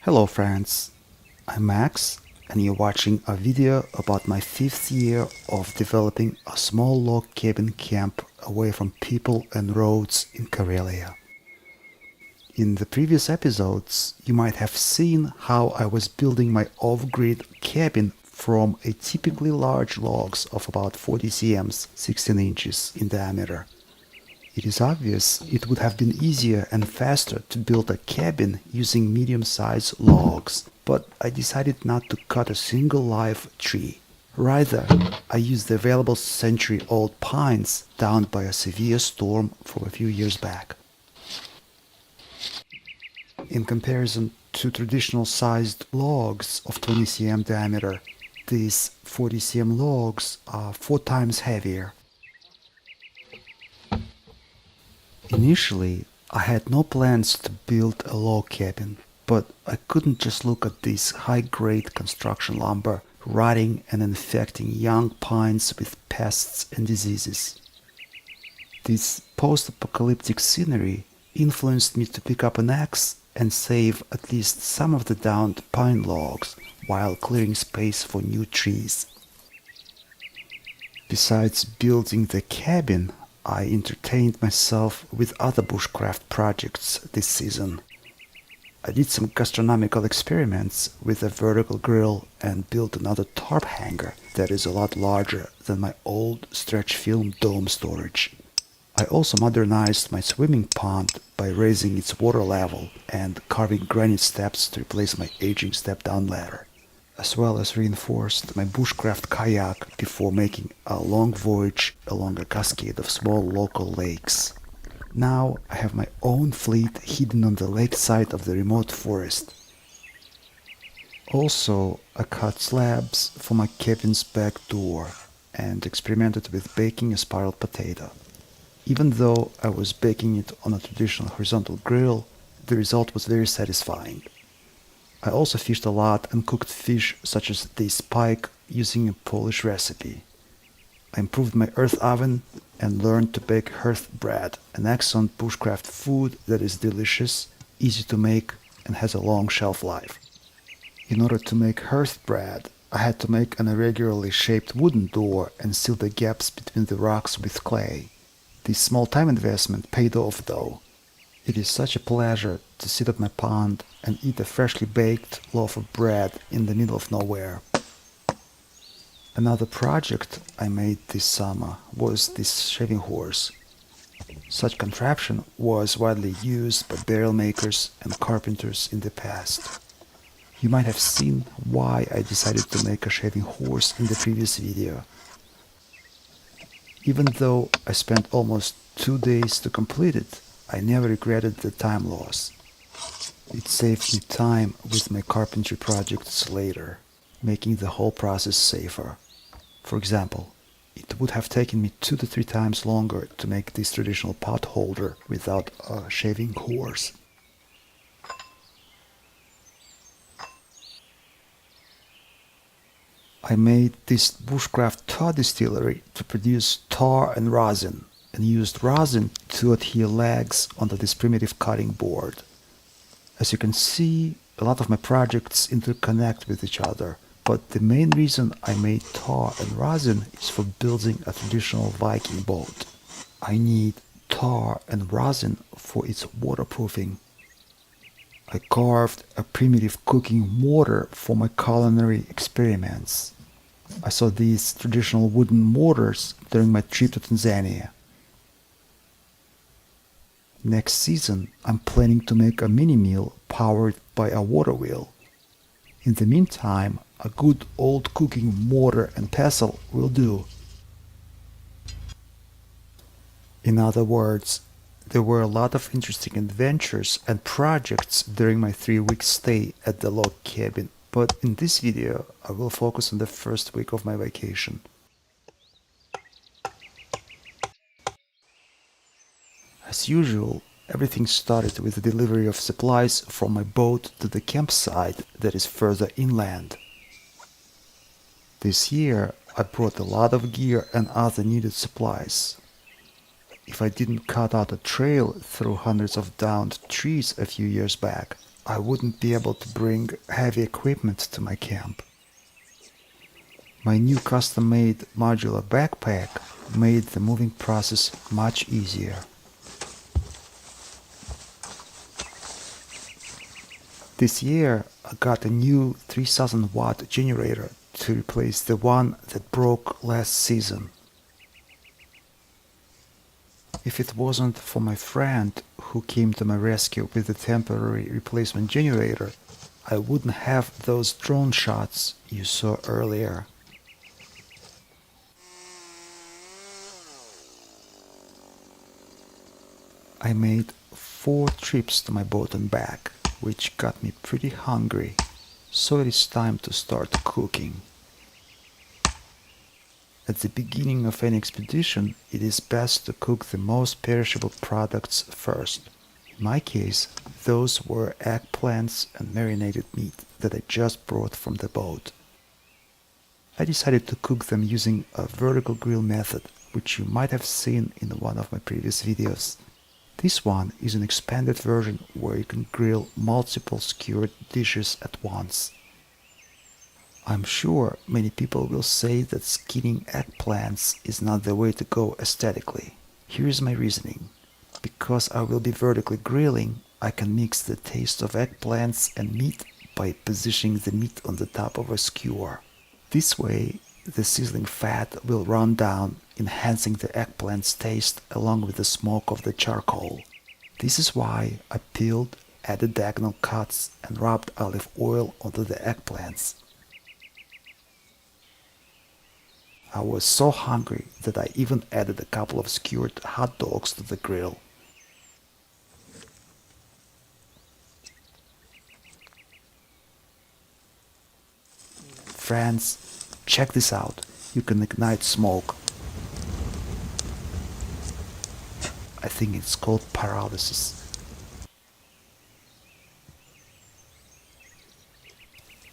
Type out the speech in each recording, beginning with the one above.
Hello friends, I'm Max and you're watching a video about my 5th year of developing a small log cabin camp away from people and roads in Karelia. In the previous episodes, you might have seen how I was building my off-grid cabin from a typically large logs of about 40 cms, 16 inches in diameter. It is obvious it would have been easier and faster to build a cabin using medium-sized logs, but I decided not to cut a single live tree. Rather, I used the available century-old pines downed by a severe storm from a few years back. In comparison to traditional sized logs of 20 cm diameter, these 40 cm logs are 4 times heavier. Initially, I had no plans to build a log cabin, but I couldn't just look at this high-grade construction lumber rotting and infecting young pines with pests and diseases. This post-apocalyptic scenery influenced me to pick up an axe and save at least some of the downed pine logs while clearing space for new trees. Besides building the cabin, I entertained myself with other bushcraft projects this season. I did some gastronomical experiments with a vertical grill and built another tarp hanger that is a lot larger than my old stretch film dome storage. I also modernized my swimming pond by raising its water level and carving granite steps to replace my aging step-down ladder, as well as reinforced my bushcraft kayak before making a long voyage along a cascade of small local lakes. Now I have my own fleet hidden on the lakeside of the remote forest. Also, I cut slabs for my cabin's back door and experimented with baking a spiraled potato. Even though I was baking it on a traditional horizontal grill, the result was very satisfying. I also fished a lot and cooked fish such as this pike using a Polish recipe. I improved my earth oven and learned to bake hearth bread, an excellent bushcraft food that is delicious, easy to make, and has a long shelf life. In order to make hearth bread, I had to make an irregularly shaped wooden door and seal the gaps between the rocks with clay. This small time investment paid off though. It is such a pleasure to sit at my pond and eat a freshly baked loaf of bread in the middle of nowhere. Another project I made this summer was this shaving horse. Such contraption was widely used by barrel makers and carpenters in the past. You might have seen why I decided to make a shaving horse in the previous video. Even though I spent almost 2 days to complete it, I never regretted the time loss. It saved me time with my carpentry projects later, making the whole process safer. For example, it would have taken me 2 to 3 times longer to make this traditional pot holder without a shaving horse. I made this bushcraft tar distillery to produce tar and rosin, and used rosin to adhere legs onto this primitive cutting board. As you can see, a lot of my projects interconnect with each other, but the main reason I made tar and rosin is for building a traditional Viking boat. I need tar and rosin for its waterproofing. I carved a primitive cooking mortar for my culinary experiments. I saw these traditional wooden mortars during my trip to Tanzania. Next season, I'm planning to make a mini-mill powered by a water wheel. In the meantime, a good old cooking mortar and pestle will do. In other words, there were a lot of interesting adventures and projects during my 3-week stay at the log cabin, but in this video I will focus on the first week of my vacation. As usual, everything started with the delivery of supplies from my boat to the campsite that is further inland. This year I brought a lot of gear and other needed supplies. If I didn't cut out a trail through hundreds of downed trees a few years back, I wouldn't be able to bring heavy equipment to my camp. My new custom-made modular backpack made the moving process much easier. This year, I got a new 3000 watt generator to replace the one that broke last season. If it wasn't for my friend who came to my rescue with a temporary replacement generator, I wouldn't have those drone shots you saw earlier. I made 4 trips to my boat and back, which got me pretty hungry, so it is time to start cooking. At the beginning of any expedition, it is best to cook the most perishable products first. In my case, those were eggplants and marinated meat that I just brought from the boat. I decided to cook them using a vertical grill method, which you might have seen in one of my previous videos. This one is an expanded version where you can grill multiple skewered dishes at once. I'm sure many people will say that skinning eggplants is not the way to go aesthetically. Here is my reasoning. Because I will be vertically grilling, I can mix the taste of eggplants and meat by positioning the meat on the top of a skewer. This way, the sizzling fat will run down, enhancing the eggplant's taste along with the smoke of the charcoal. This is why I peeled, added diagonal cuts, and rubbed olive oil onto the eggplants. I was so hungry that I even added a couple of skewered hot dogs to the grill. Friends, check this out. You can ignite smoke. I think it's called pyrolysis.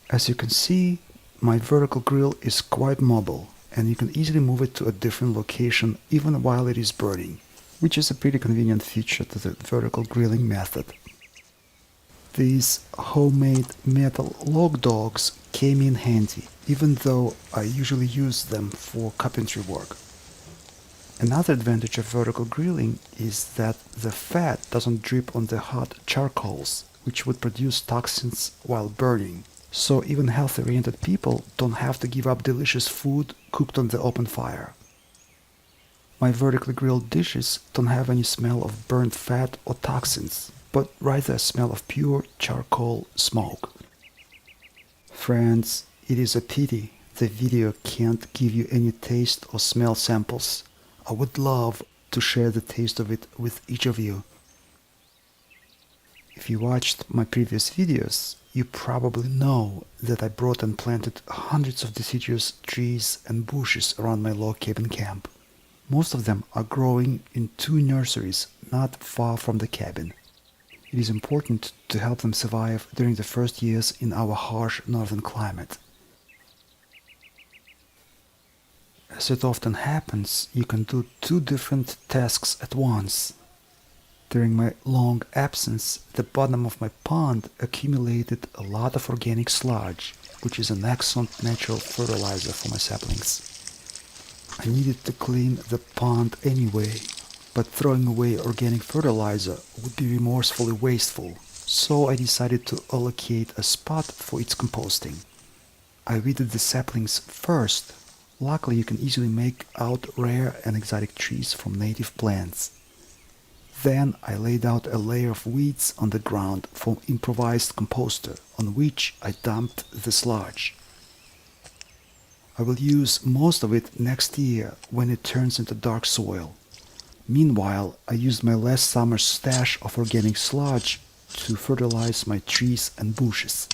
As you can see, my vertical grill is quite mobile, and you can easily move it to a different location even while it is burning, which is a pretty convenient feature to the vertical grilling method. These homemade metal log dogs came in handy, even though I usually use them for carpentry work. Another advantage of vertical grilling is that the fat doesn't drip on the hot charcoals, which would produce toxins while burning. So even health-oriented people don't have to give up delicious food cooked on the open fire. My vertically grilled dishes don't have any smell of burnt fat or toxins, but rather a smell of pure charcoal smoke. Friends, it is a pity the video can't give you any taste or smell samples. I would love to share the taste of it with each of you. If you watched my previous videos, you probably know that I brought and planted hundreds of deciduous trees and bushes around my log cabin camp. Most of them are growing in 2 nurseries not far from the cabin. It is important to help them survive during the first years in our harsh northern climate. As it often happens, you can do 2 different tasks at once. During my long absence, the bottom of my pond accumulated a lot of organic sludge, which is an excellent natural fertilizer for my saplings. I needed to clean the pond anyway, but throwing away organic fertilizer would be remorsefully wasteful, so I decided to allocate a spot for its composting. I weeded the saplings first. Luckily, you can easily make out rare and exotic trees from native plants. Then I laid out a layer of weeds on the ground for improvised composter, on which I dumped the sludge. I will use most of it next year when it turns into dark soil. Meanwhile, I used my last summer's stash of organic sludge to fertilize my trees and bushes.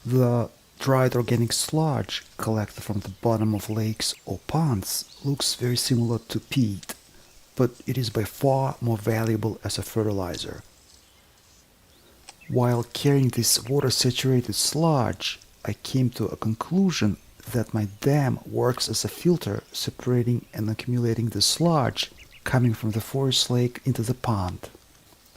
The dried organic sludge collected from the bottom of lakes or ponds looks very similar to peat, but it is by far more valuable as a fertilizer. While carrying this water-saturated sludge, I came to a conclusion that my dam works as a filter, separating and accumulating the sludge coming from the forest lake into the pond.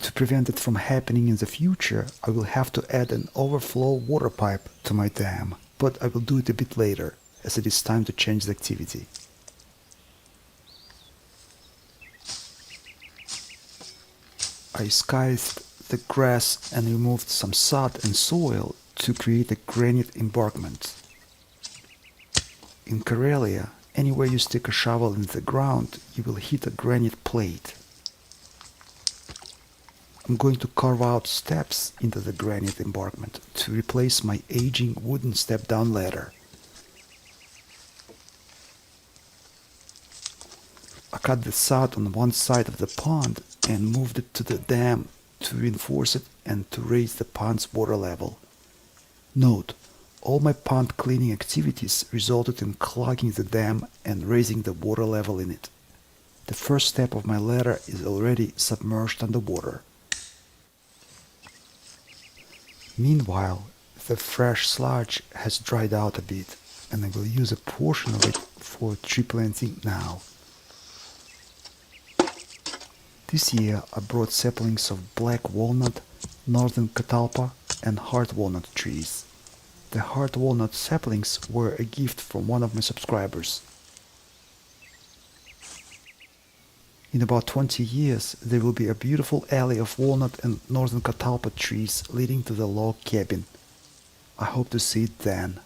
To prevent it from happening in the future, I will have to add an overflow water pipe to my dam, but I will do it a bit later, as it is time to change the activity. I scythed the grass and removed some sod and soil to create a granite embankment. In Karelia, anywhere you stick a shovel in the ground, you will hit a granite plate. I'm going to carve out steps into the granite embankment to replace my aging wooden step-down ladder. I cut the sod on one side of the pond and moved it to the dam to reinforce it and to raise the pond's water level. Note, all my pond cleaning activities resulted in clogging the dam and raising the water level in it. The first step of my ladder is already submerged underwater. Meanwhile, the fresh sludge has dried out a bit, and I will use a portion of it for tree planting now. This year I brought saplings of black walnut, northern catalpa, and hard walnut trees. The hard walnut saplings were a gift from one of my subscribers. In about 20 years, there will be a beautiful alley of walnut and northern catalpa trees leading to the log cabin. I hope to see it then.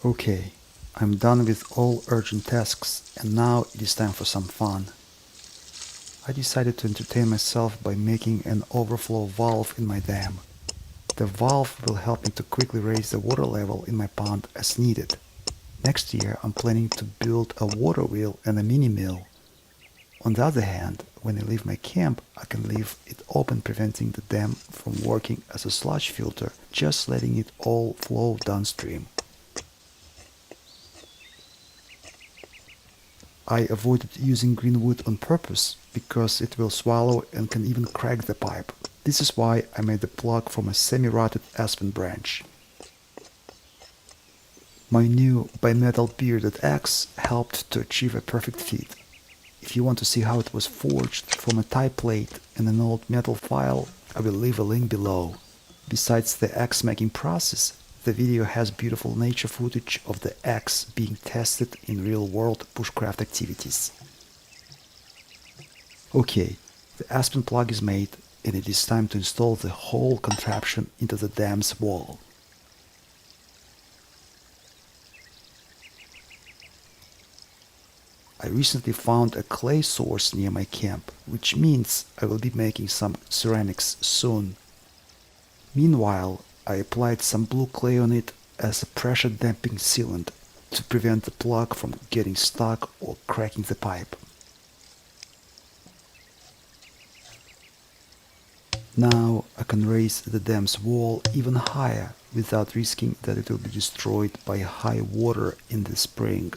Okay, I'm done with all urgent tasks, and now it is time for some fun. I decided to entertain myself by making an overflow valve in my dam. The valve will help me to quickly raise the water level in my pond as needed. Next year I'm planning to build a water wheel and a mini mill. On the other hand, when I leave my camp, I can leave it open, preventing the dam from working as a sludge filter, just letting it all flow downstream. I avoided using green wood on purpose because it will swallow and can even crack the pipe. This is why I made the plug from a semi-rotted aspen branch. My new bimetal bearded axe helped to achieve a perfect fit. If you want to see how it was forged from a tie plate and an old metal file, I will leave a link below. Besides the axe making process, the video has beautiful nature footage of the axe being tested in real-world bushcraft activities. Okay, the aspen plug is made, and it is time to install the whole contraption into the dam's wall. I recently found a clay source near my camp, which means I will be making some ceramics soon. Meanwhile, I applied some blue clay on it as a pressure damping sealant to prevent the plug from getting stuck or cracking the pipe. Now I can raise the dam's wall even higher without risking that it will be destroyed by high water in the spring.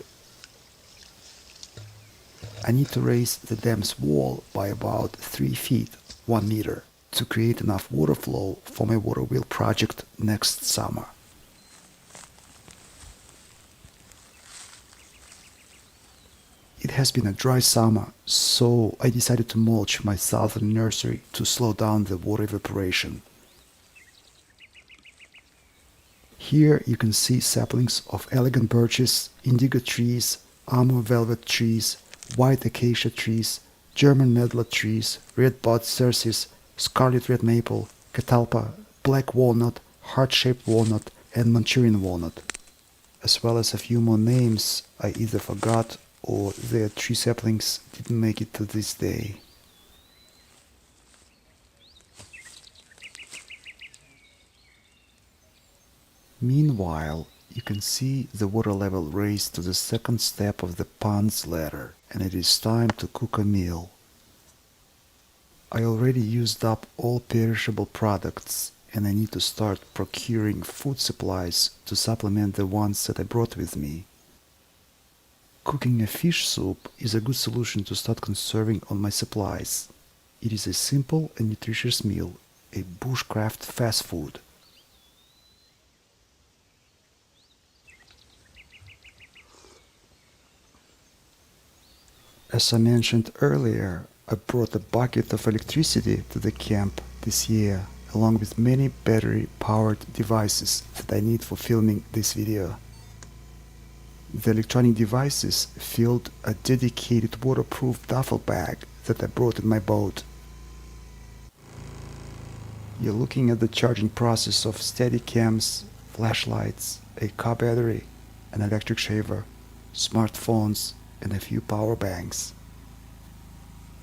I need to raise the dam's wall by about 3 feet, 1 meter, to create enough water flow for my water wheel project next summer. It has been a dry summer, so I decided to mulch my southern nursery to slow down the water evaporation. Here you can see saplings of elegant birches, indigo trees, Amur velvet trees, white acacia trees, German medlar trees, red bud cercis, scarlet red maple, catalpa, black walnut, heart-shaped walnut, and Manchurian walnut, as well as a few more names I either forgot or their tree saplings didn't make it to this day. Meanwhile, you can see the water level raised to the second step of the pond's ladder, and it is time to cook a meal. I already used up all perishable products, and I need to start procuring food supplies to supplement the ones that I brought with me. Cooking a fish soup is a good solution to start conserving on my supplies. It is a simple and nutritious meal, a bushcraft fast food. As I mentioned earlier, I brought a bucket of electricity to the camp this year, along with many battery-powered devices that I need for filming this video. The electronic devices filled a dedicated waterproof duffel bag that I brought in my boat. You're looking at the charging process of Steadicams, flashlights, a car battery, an electric shaver, smartphones, and a few power banks.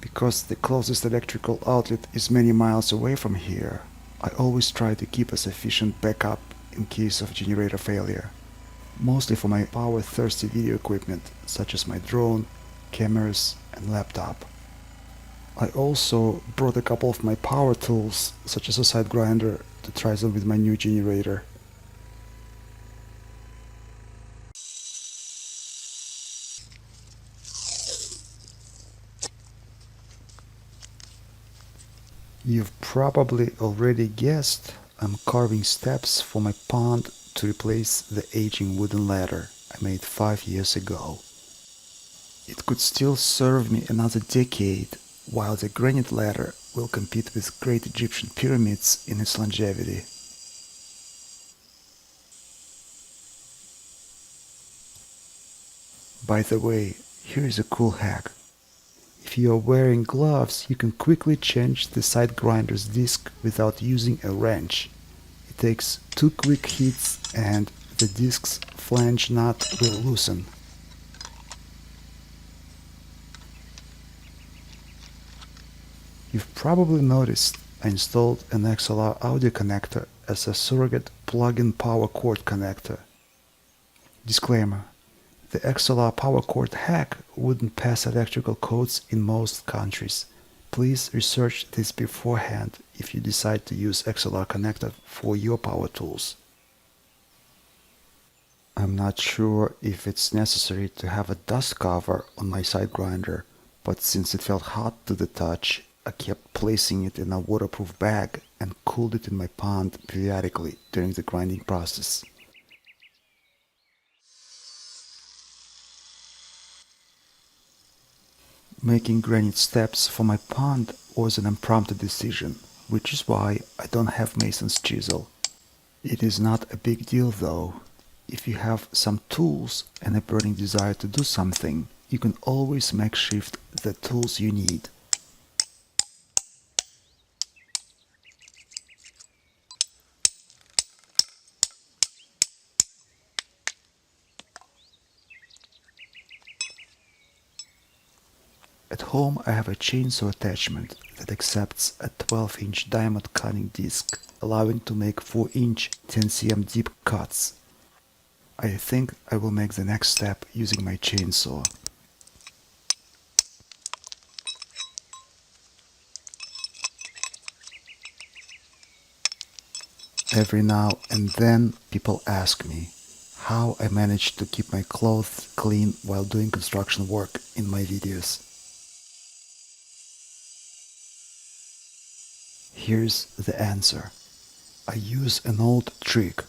Because the closest electrical outlet is many miles away from here, I always try to keep a sufficient backup in case of generator failure, mostly for my power-thirsty video equipment such as my drone, cameras, and laptop. I also brought a couple of my power tools such as a side grinder to try them with my new generator. You've probably already guessed I'm carving steps for my pond to replace the aging wooden ladder I made 5 years ago. It could still serve me another decade, while the granite ladder will compete with great Egyptian pyramids in its longevity. By the way, here is a cool hack. If you are wearing gloves, you can quickly change the side grinder's disc without using a wrench. It takes 2 quick hits and the disc's flange nut will loosen. You've probably noticed I installed an XLR audio connector as a surrogate plug-in power cord connector. Disclaimer: the XLR power cord hack wouldn't pass electrical codes in most countries. Please research this beforehand if you decide to use XLR connector for your power tools. I'm not sure if it's necessary to have a dust cover on my side grinder, but since it felt hot to the touch, I kept placing it in a waterproof bag and cooled it in my pond periodically during the grinding process. Making granite steps for my pond was an impromptu decision, which is why I don't have mason's chisel. It is not a big deal though. If you have some tools and a burning desire to do something, you can always makeshift the tools you need. At home I have a chainsaw attachment that accepts a 12-inch diamond cutting disc, allowing to make 4-inch 10 cm deep cuts. I think I will make the next step using my chainsaw. Every now and then people ask me how I manage to keep my clothes clean while doing construction work in my videos. Here's the answer. I use an old trick.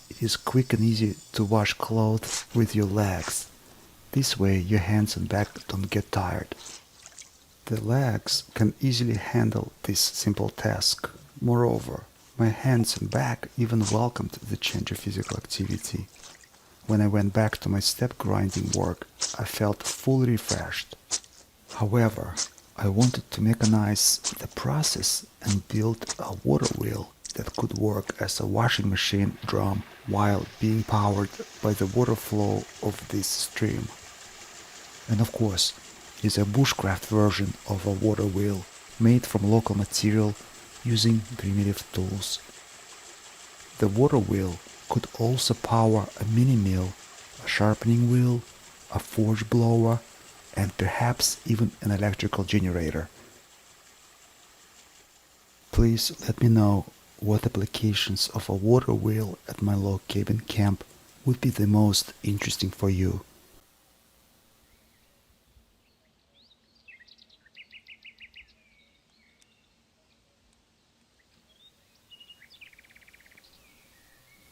It is quick and easy to wash clothes with your legs. This way your hands and back don't get tired. The legs can easily handle this simple task. Moreover, my hands and back even welcomed the change of physical activity. When I went back to my step grinding work, I felt fully refreshed. However, I wanted to mechanize the process and build a water wheel that could work as a washing machine drum while being powered by the water flow of this stream. And of course, it is a bushcraft version of a water wheel made from local material using primitive tools. The water wheel could also power a mini mill, a sharpening wheel, a forge blower, and perhaps even an electrical generator. Please let me know what applications of a water wheel at my log cabin camp would be the most interesting for you.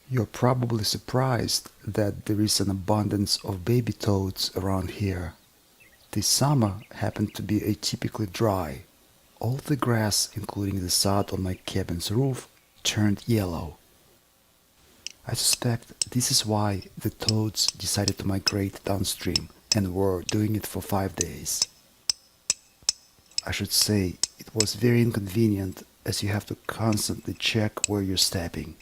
You're probably surprised that there is an abundance of baby toads around here. This summer happened to be atypically dry. All the grass, including the sod on my cabin's roof, turned yellow. I suspect this is why the toads decided to migrate downstream and were doing it for 5 days. I should say it was very inconvenient as you have to constantly check where you're stepping.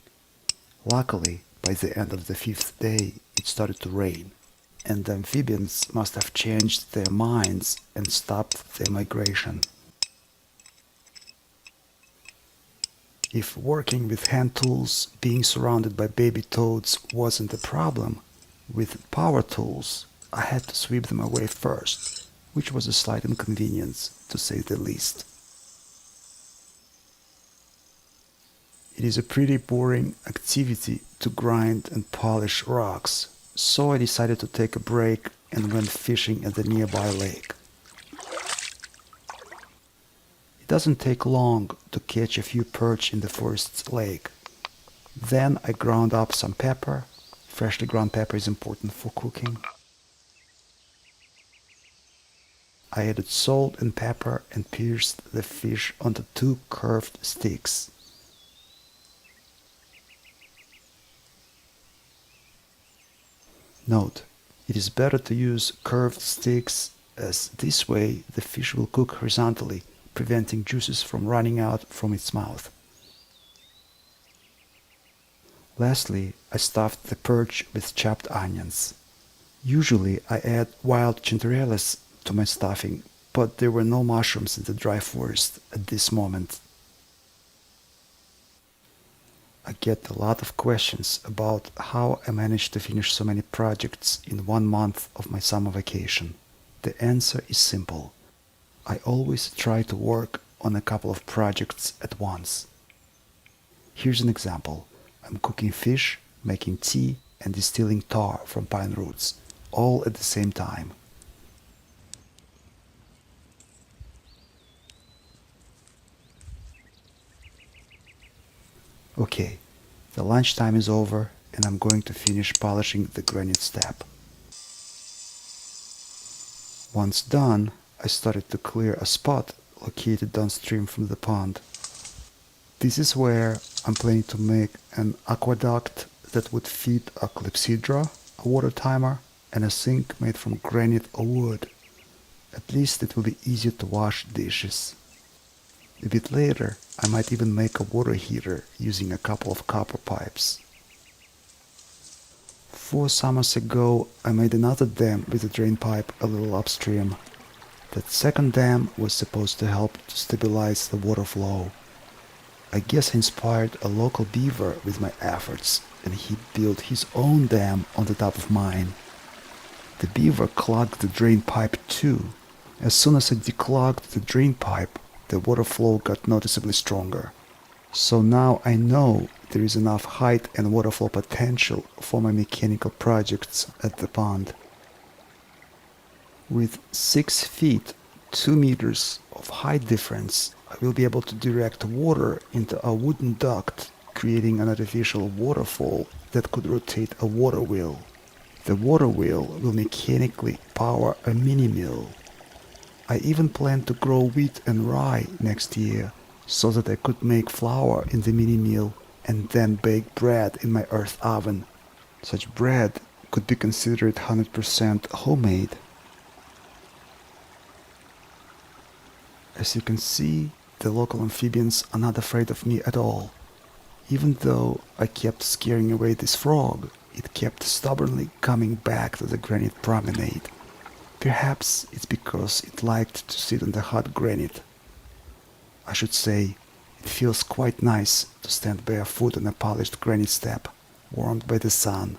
Luckily, by the end of the 5th day, it started to rain, and the amphibians must have changed their minds and stopped their migration. If working with hand tools, being surrounded by baby toads wasn't a problem, with power tools, I had to sweep them away first, which was a slight inconvenience, to say the least. It is a pretty boring activity to grind and polish rocks, so I decided to take a break and went fishing at the nearby lake. It doesn't take long to catch a few perch in the forest's lake. Then I ground up some pepper. Freshly ground pepper is important for cooking. I added salt and pepper and pierced the fish onto 2 curved sticks. Note, it is better to use curved sticks, as this way the fish will cook horizontally, preventing juices from running out from its mouth. Lastly, I stuffed the perch with chopped onions. Usually I add wild chanterelles to my stuffing, but there were no mushrooms in the dry forest at this moment. I get a lot of questions about how I managed to finish so many projects in 1 month of my summer vacation. The answer is simple. I always try to work on a couple of projects at once. Here's an example. I'm cooking fish, making tea, and distilling tar from pine roots, all at the same time. Okay, the lunchtime is over and I'm going to finish polishing the granite step. Once done, I started to clear a spot located downstream from the pond. This is where I'm planning to make an aqueduct that would feed a clepsydra, a water timer, and a sink made from granite or wood. At least it will be easier to wash dishes. A bit later, I might even make a water heater using a couple of copper pipes. 4 summers ago, I made another dam with a drain pipe a little upstream. That second dam was supposed to help to stabilize the water flow. I guess I inspired a local beaver with my efforts, and he built his own dam on the top of mine. The beaver clogged the drain pipe too. As soon as I declogged the drain pipe, the water flow got noticeably stronger. So now I know there is enough height and water flow potential for my mechanical projects at the pond. With 6 feet, 2 meters of height difference, I will be able to direct water into a wooden duct, creating an artificial waterfall that could rotate a water wheel. The water wheel will mechanically power a mini mill. I even plan to grow wheat and rye next year, so that I could make flour in the mini mill and then bake bread in my earth oven. Such bread could be considered 100% homemade. As you can see, the local amphibians are not afraid of me at all. Even though I kept scaring away this frog, it kept stubbornly coming back to the granite promenade. Perhaps it's because it liked to sit on the hot granite. I should say, it feels quite nice to stand barefoot on a polished granite step, warmed by the sun.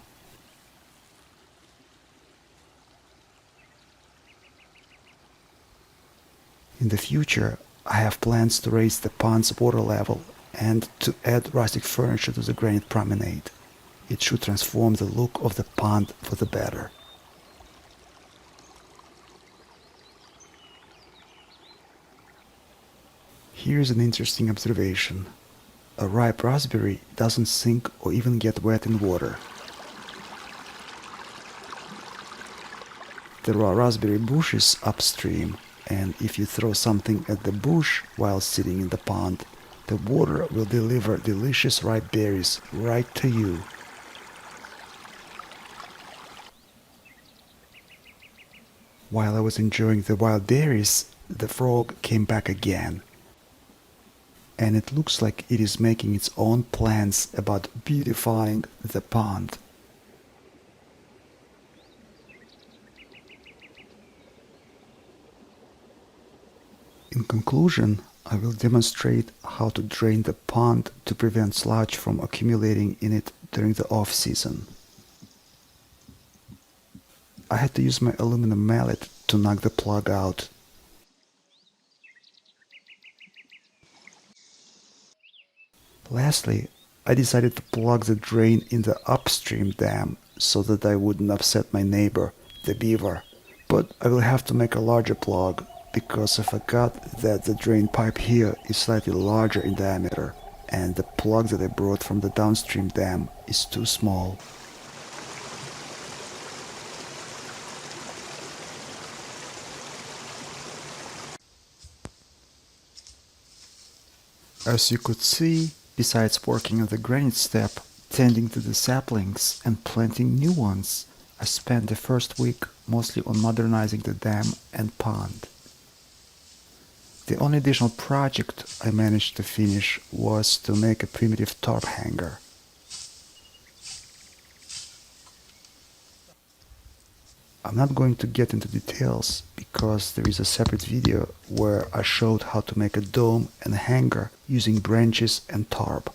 In the future, I have plans to raise the pond's water level and to add rustic furniture to the granite promenade. It should transform the look of the pond for the better. Here's an interesting observation. A ripe raspberry doesn't sink or even get wet in water. There are raspberry bushes upstream, and if you throw something at the bush while sitting in the pond, the water will deliver delicious ripe berries right to you. While I was enjoying the wild berries, the frog came back again. And it looks like it is making its own plans about beautifying the pond. In conclusion, I will demonstrate how to drain the pond to prevent sludge from accumulating in it during the off-season. I had to use my aluminum mallet to knock the plug out. Lastly, I decided to plug the drain in the upstream dam so that I wouldn't upset my neighbor, the beaver. But I will have to make a larger plug because I forgot that the drain pipe here is slightly larger in diameter and the plug that I brought from the downstream dam is too small. As you could see, besides working on the granite step, tending to the saplings and planting new ones, I spent the first week mostly on modernizing the dam and pond. The only additional project I managed to finish was to make a primitive tarp hanger. I'm not going to get into details because there is a separate video where I showed how to make a dome and a hanger using branches and tarp.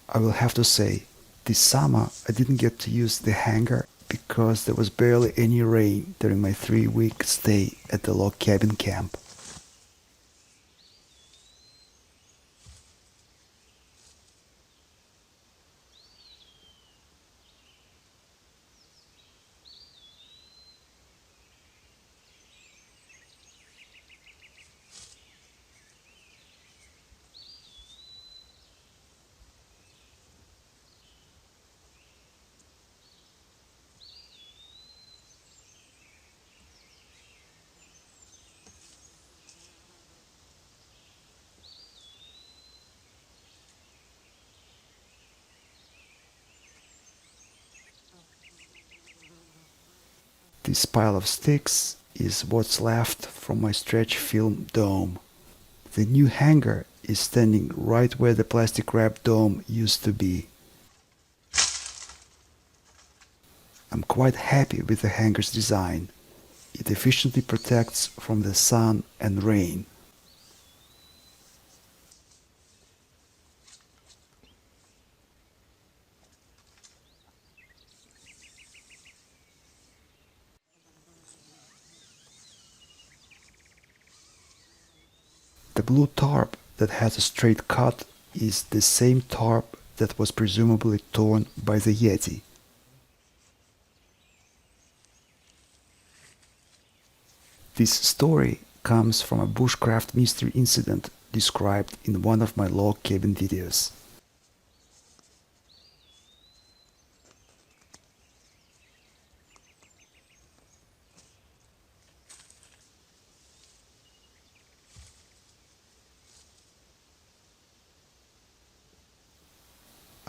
I will have to say, this summer I didn't get to use the hanger because there was barely any rain during my 3-week stay at the log cabin camp. This pile of sticks is what's left from my stretch film dome. The new hanger is standing right where the plastic wrap dome used to be. I'm quite happy with the hanger's design. It efficiently protects from the sun and rain. The blue tarp that has a straight cut is the same tarp that was presumably torn by the Yeti. This story comes from a bushcraft mystery incident described in one of my log cabin videos.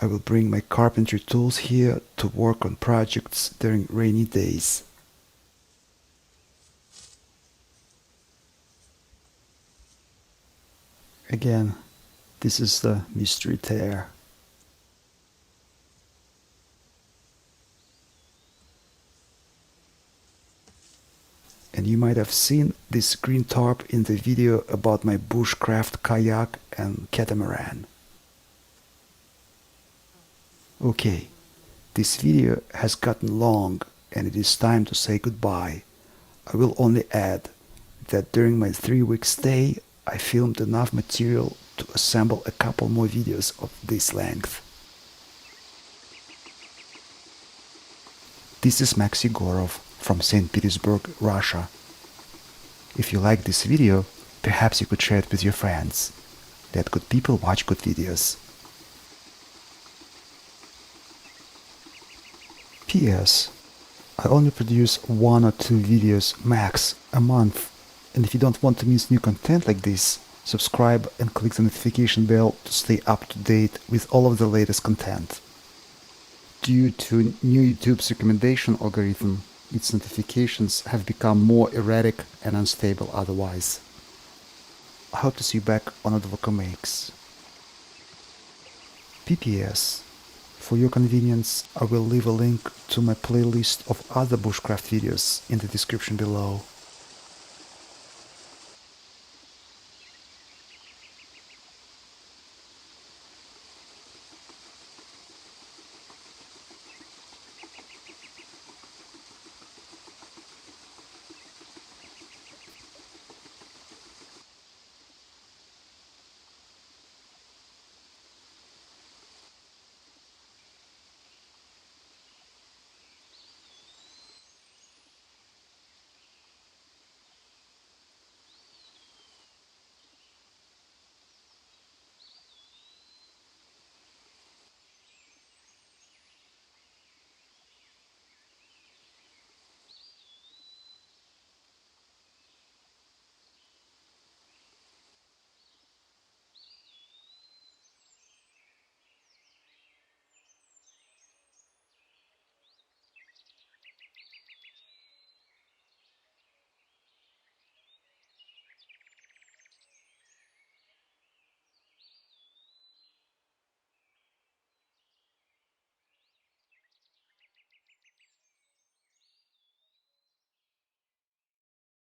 I will bring my carpentry tools here to work on projects during rainy days. Again, this is the mystery tear. And you might have seen this green tarp in the video about my bushcraft kayak and catamaran. Okay, this video has gotten long and it is time to say goodbye. I will only add that during my 3-week stay I filmed enough material to assemble a couple more videos of this length. This is Maxi Gorov from St. Petersburg, Russia. If you like this video, perhaps you could share it with your friends. Let good people watch good videos. P.S. I only produce 1 or 2 videos max a month, and if you don't want to miss new content like this, subscribe and click the notification bell to stay up to date with all of the latest content. Due to new YouTube's recommendation algorithm, its notifications have become more erratic and unstable otherwise. I hope to see you back on Advoca Makes. PPS. For your convenience, I will leave a link to my playlist of other bushcraft videos in the description below.